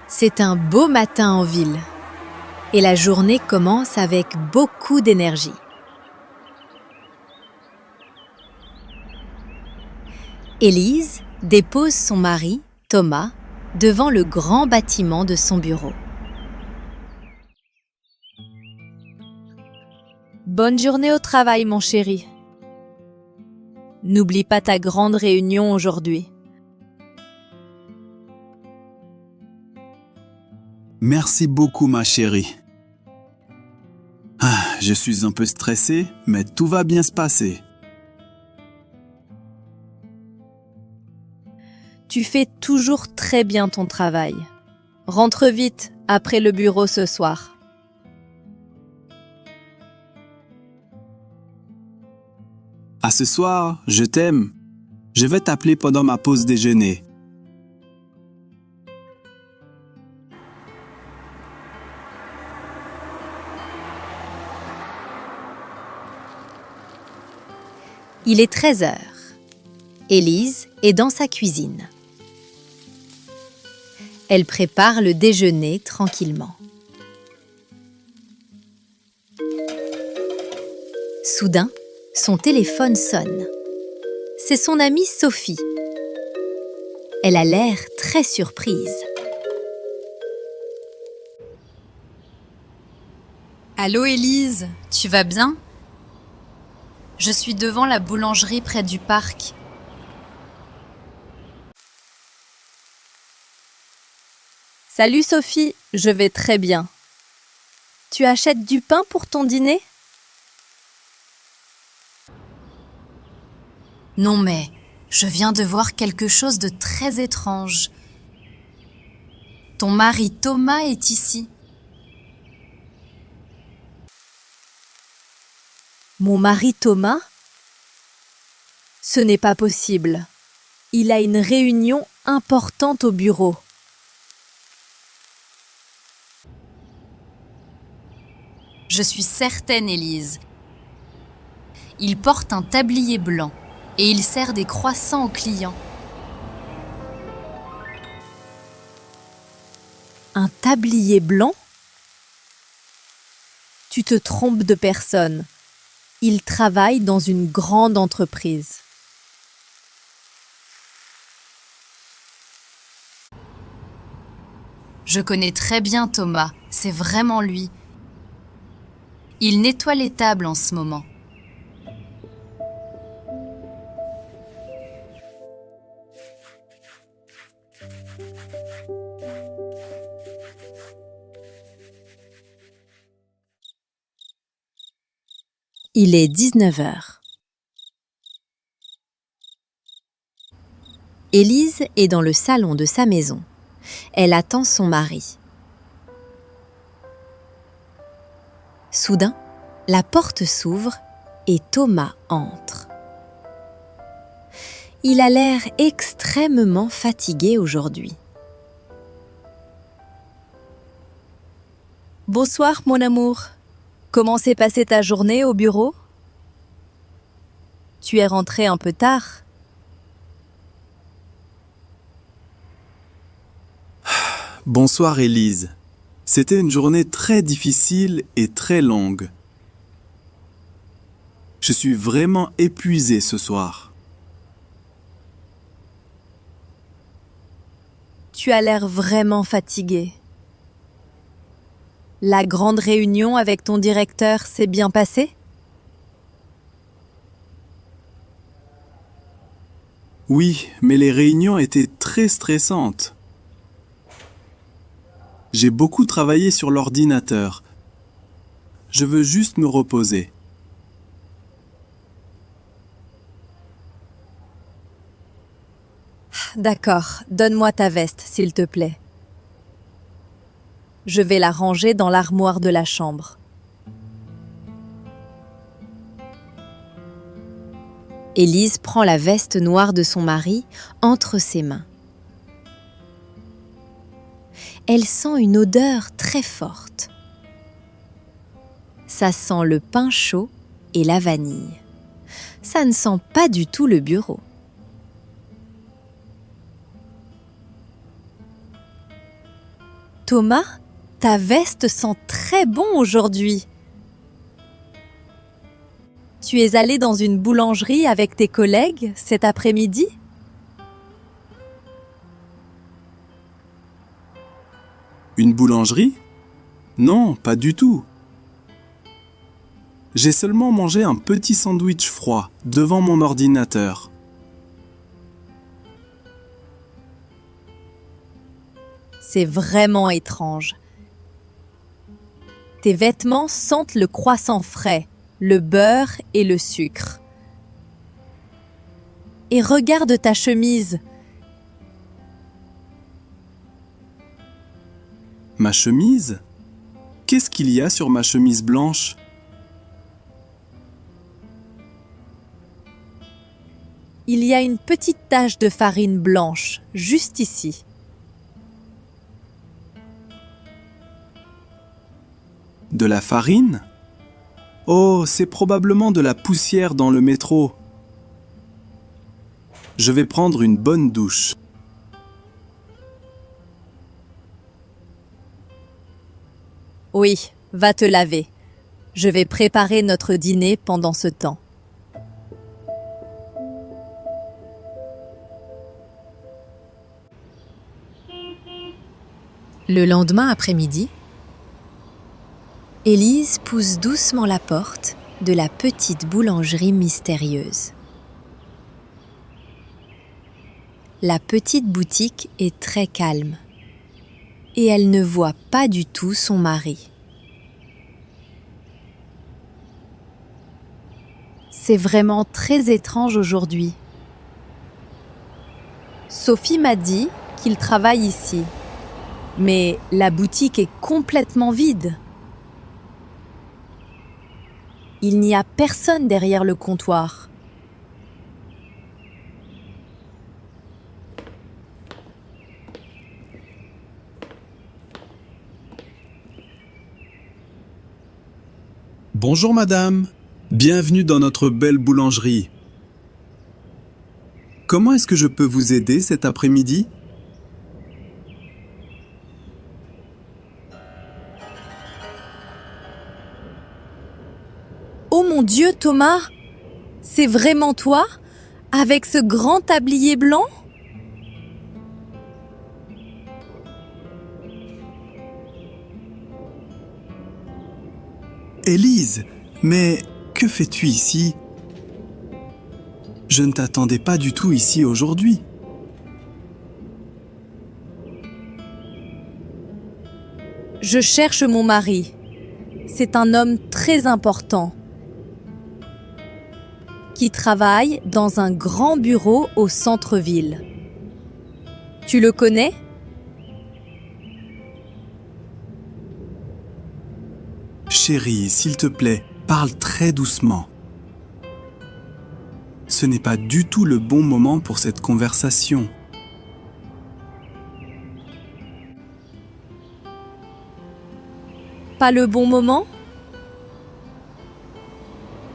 C'est un beau matin en ville et la journée commence avec beaucoup d'énergie. Élise dépose son mari, Thomas, devant le grand bâtiment de son bureau. Bonne journée au travail, mon chéri. N'oublie pas ta grande réunion aujourd'hui. Merci beaucoup, ma chérie. Je suis un peu stressé, mais tout va bien se passer. Tu fais toujours très bien ton travail. Rentre vite après le bureau ce soir. À ce soir, je t'aime. Je vais t'appeler pendant ma pause déjeuner. Il est 13 heures. Élise est dans sa cuisine. Elle prépare le déjeuner tranquillement. Soudain, son téléphone sonne. C'est son amie Sophie. Elle a l'air très surprise. Allô Élise, tu vas bien? Je suis devant la boulangerie près du parc. Salut Sophie, je vais très bien. Tu achètes du pain pour ton dîner? Non mais, je viens de voir quelque chose de très étrange. Ton mari Thomas est ici. Mon mari Thomas? Ce n'est pas possible. Il a une réunion importante au bureau. Je suis certaine, Élise. Il porte un tablier blanc et il sert des croissants aux clients. Un tablier blanc? Tu te trompes de personne. Il travaille dans une grande entreprise. Je connais très bien Thomas, c'est vraiment lui. Il nettoie les tables en ce moment. Il est 19 heures. Élise est dans le salon de sa maison. Elle attend son mari. Soudain, la porte s'ouvre et Thomas entre. Il a l'air extrêmement fatigué aujourd'hui. Bonsoir, mon amour. Comment s'est passée ta journée au bureau? Tu es rentré un peu tard. Bonsoir, Élise. C'était une journée très difficile et très longue. Je suis vraiment épuisé ce soir. Tu as l'air vraiment fatigué. La grande réunion avec ton directeur s'est bien passée? Oui, mais les réunions étaient très stressantes. J'ai beaucoup travaillé sur l'ordinateur. Je veux juste me reposer. D'accord, donne-moi ta veste, s'il te plaît. Je vais la ranger dans l'armoire de la chambre. Élise prend la veste noire de son mari entre ses mains. Elle sent une odeur très forte. Ça sent le pain chaud et la vanille. Ça ne sent pas du tout le bureau. Thomas, ta veste sent très bon aujourd'hui. Tu es allé dans une boulangerie avec tes collègues cet après-midi? Une boulangerie? Non, pas du tout. J'ai seulement mangé un petit sandwich froid devant mon ordinateur. C'est vraiment étrange. Tes vêtements sentent le croissant frais, le beurre et le sucre. Et regarde ta chemise. Ma chemise? Qu'est-ce qu'il y a sur ma chemise blanche? Il y a une petite tache de farine blanche, juste ici. De la farine? Oh, c'est probablement de la poussière dans le métro. Je vais prendre une bonne douche. Oui, va te laver. Je vais préparer notre dîner pendant ce temps. Le lendemain après-midi, Élise pousse doucement la porte de la petite boulangerie mystérieuse. La petite boutique est très calme et elle ne voit pas du tout son mari. C'est vraiment très étrange aujourd'hui. Sophie m'a dit qu'il travaille ici, mais la boutique est complètement vide. Il n'y a personne derrière le comptoir. Bonjour madame, bienvenue dans notre belle boulangerie. Comment est-ce que je peux vous aider cet après-midi? Oh mon Dieu, Thomas! C'est vraiment toi? Avec ce grand tablier blanc? Élise, mais que fais-tu ici? Je ne t'attendais pas du tout ici aujourd'hui. Je cherche mon mari. C'est un homme très important qui travaille dans un grand bureau au centre-ville. Tu le connais? Chérie, s'il te plaît, parle très doucement. Ce n'est pas du tout le bon moment pour cette conversation. Pas le bon moment?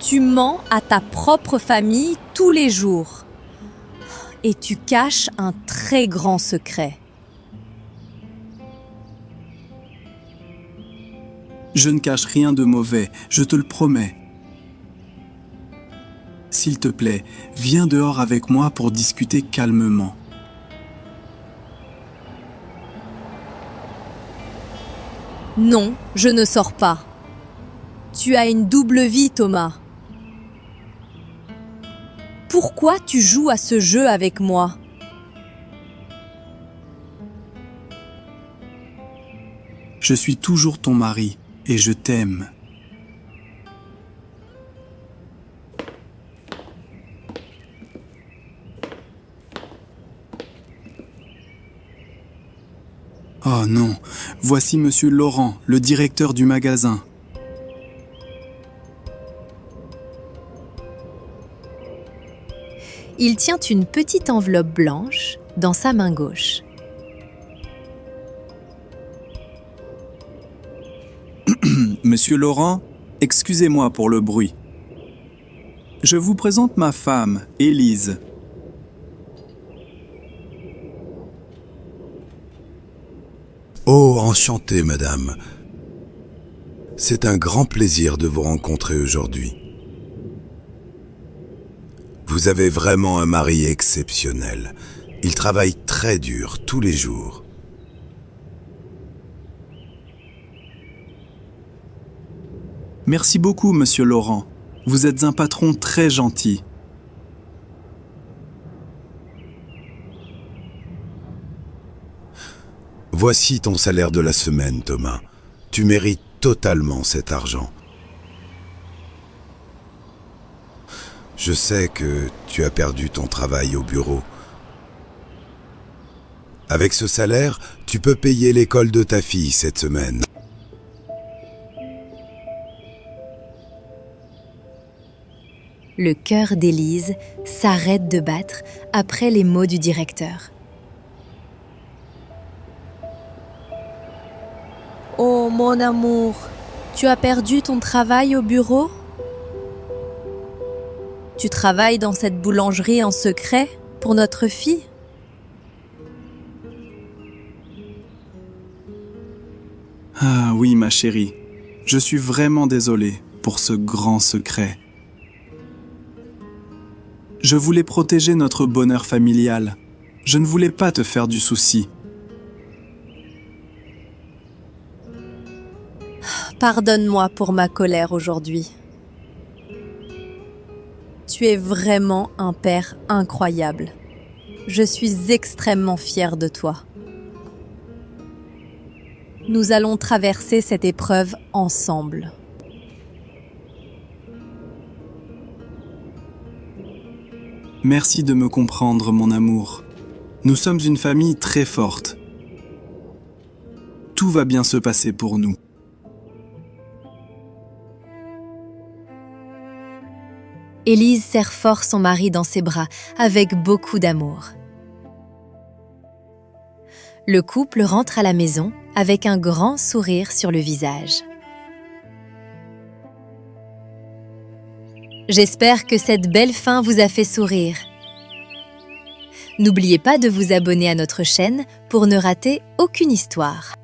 Tu mens à ta propre famille tous les jours. Et tu caches un très grand secret. Je ne cache rien de mauvais, je te le promets. S'il te plaît, viens dehors avec moi pour discuter calmement. Non, je ne sors pas. Tu as une double vie, Thomas. Pourquoi tu joues à ce jeu avec moi? Je suis toujours ton mari et je t'aime. Oh non, voici Monsieur Laurent, le directeur du magasin. Il tient une petite enveloppe blanche dans sa main gauche. Monsieur Laurent, excusez-moi pour le bruit. Je vous présente ma femme, Élise. Oh, enchanté, madame. C'est un grand plaisir de vous rencontrer aujourd'hui. Vous avez vraiment un mari exceptionnel. Il travaille très dur tous les jours. Merci beaucoup, monsieur Laurent. Vous êtes un patron très gentil. Voici ton salaire de la semaine, Thomas. Tu mérites totalement cet argent. Je sais que tu as perdu ton travail au bureau. Avec ce salaire, tu peux payer l'école de ta fille cette semaine. Le cœur d'Élise s'arrête de battre après les mots du directeur. Oh mon amour, tu as perdu ton travail au bureau? Tu travailles dans cette boulangerie en secret pour notre fille? Ah oui, ma chérie. Je suis vraiment désolé pour ce grand secret. Je voulais protéger notre bonheur familial. Je ne voulais pas te faire du souci. Pardonne-moi pour ma colère aujourd'hui. Tu es vraiment un père incroyable. Je suis extrêmement fière de toi. Nous allons traverser cette épreuve ensemble. Merci de me comprendre, mon amour. Nous sommes une famille très forte. Tout va bien se passer pour nous. Élise serre fort son mari dans ses bras, avec beaucoup d'amour. Le couple rentre à la maison avec un grand sourire sur le visage. J'espère que cette belle fin vous a fait sourire. N'oubliez pas de vous abonner à notre chaîne pour ne rater aucune histoire.